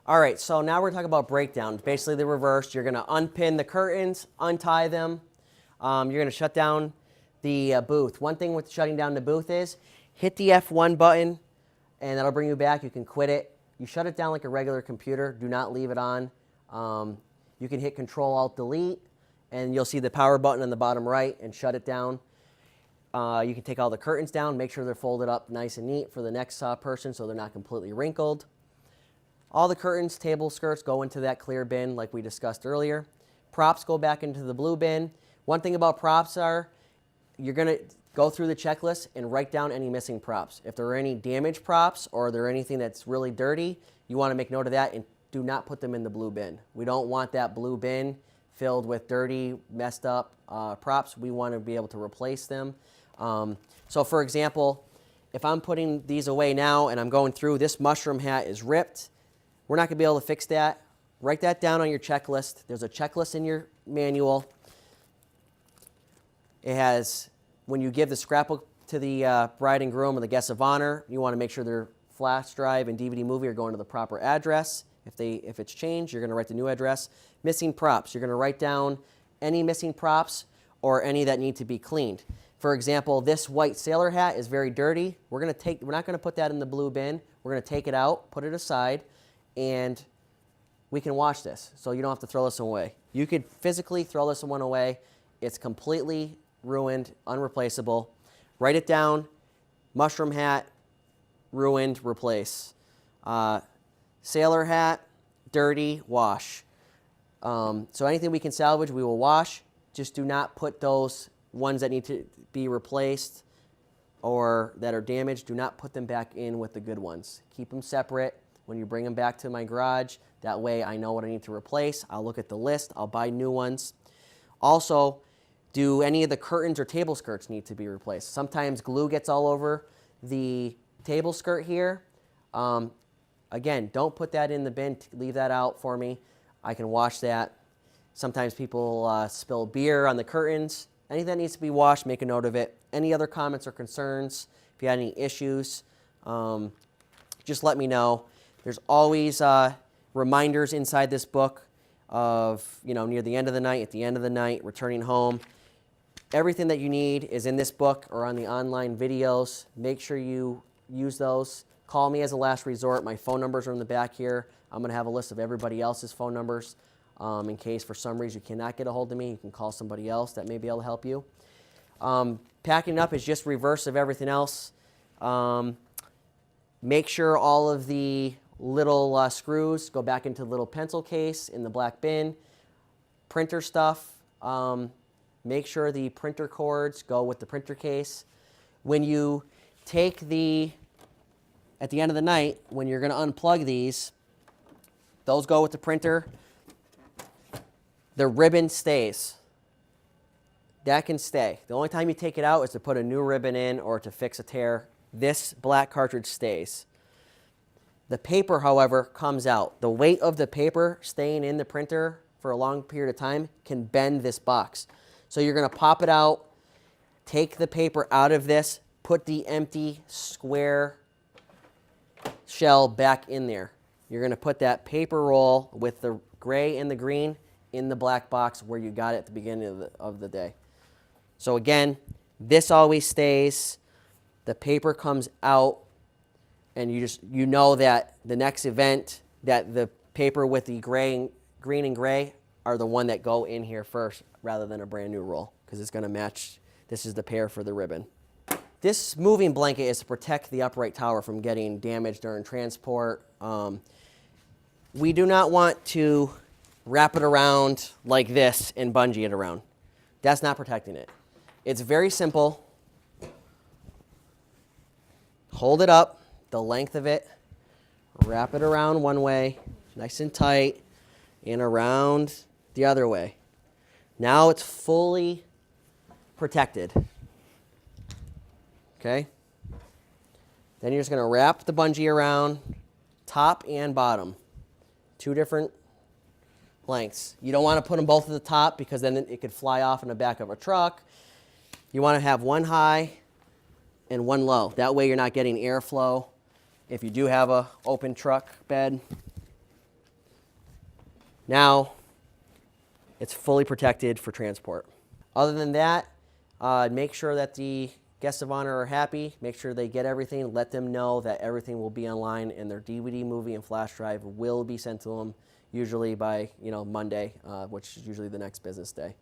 All right, so now we're talking about breakdown. Basically the reverse. You're going to unpin the curtains, untie them. You're going to shut down the booth. One thing with shutting down the booth is hit the F1 button, and that'll bring you back. You can quit it. You shut it down like a regular computer. Do not leave it on. You can hit Control-Alt-Delete, and you'll see the power button on the bottom right and shut it down. You can take all the curtains down, make sure they're folded up nice and neat for the next person so they're not completely wrinkled. All the curtains, table skirts go into that clear bin like we discussed earlier. Props go back into the blue bin. One thing about props are you're going to go through the checklist and write down any missing props. If there are any damaged props or there anything that's really dirty, you want to make note of that and do not put them in the blue bin. We don't want that blue bin filled with dirty, messed up props. We want to be able to replace them. So for example, if I'm putting these away now and I'm going through, this mushroom hat is ripped. We're not going to be able to fix that. Write that down on your checklist. There's a checklist in your manual. It has, when you give the scrapbook to the bride and groom or the guests of honor, you want to make sure their flash drive and DVD movie are going to the proper address. If it's changed, you're going to write the new address. Missing props. You're going to write down any missing props or any that need to be cleaned. For example, this white sailor hat is very dirty. We're not going to put that in the blue bin. We're going to take it out, put it aside, and we can wash this. So you don't have to throw this away. You could physically throw this one away. It's completely ruined, unreplaceable. Write it down. Mushroom hat, ruined, replace. Sailor hat, dirty, wash. So anything we can salvage, we will wash. Just do not put those ones that need to be replaced or that are damaged, do not put them back in with the good ones. Keep them separate. When you bring them back to my garage, that way I know what I need to replace. I'll look at the list. I'll buy new ones. Also, do any of the curtains or table skirts need to be replaced? Sometimes glue gets all over the table skirt here. Again, don't put that in the bin. Leave that out for me. I can wash that. Sometimes people spill beer on the curtains. Anything that needs to be washed, make a note of it. Any other comments or concerns, if you had any issues, just let me know. There's always reminders inside this book of, near the end of the night, at the end of the night, returning home. Everything that you need is in this book or on the online videos. Make sure you use those. Call me as a last resort. My phone numbers are in the back here. I'm going to have a list of everybody else's phone numbers. In case for some reason you cannot get a hold of me, you can call somebody else that may be able to help you. Packing up is just reverse of everything else. Make sure all of the little screws go back into the little pencil case in the black bin. Printer stuff, make sure the printer cords go with the printer case. When you take at the end of the night, when you're going to unplug these, those go with the printer. The ribbon stays. That can stay. The only time you take it out is to put a new ribbon in or to fix a tear. This black cartridge stays. The paper, however, comes out. The weight of the paper staying in the printer for a long period of time can bend this box. So you're going to pop it out, take the paper out of this, put the empty square shell back in there. You're going to put that paper roll with the gray and the green in the black box where you got it at the beginning of the day. So again, this always stays. The paper comes out, and you know that the next event, that the paper with the green and gray are the one that go in here first rather than a brand new roll, because it's going to match. This is the pair for the ribbon. This moving blanket is to protect the upright tower from getting damaged during transport. We do not want to wrap it around like this and bungee it around. That's not protecting it. It's very simple. Hold it up, the length of it, wrap it around one way, nice and tight, and around the other way. Now it's fully protected. Okay? Then you're just going to wrap the bungee around top and bottom. Two different lengths. You don't want to put them both at the top because then it could fly off in the back of a truck. You want to have one high and one low. That way you're not getting airflow if you do have a open truck bed. Now it's fully protected for transport. Other than that, make sure that the guests of honor are happy. Make sure they get everything. Let them know that everything will be online and their DVD, movie, and flash drive will be sent to them usually by Monday, which is usually the next business day.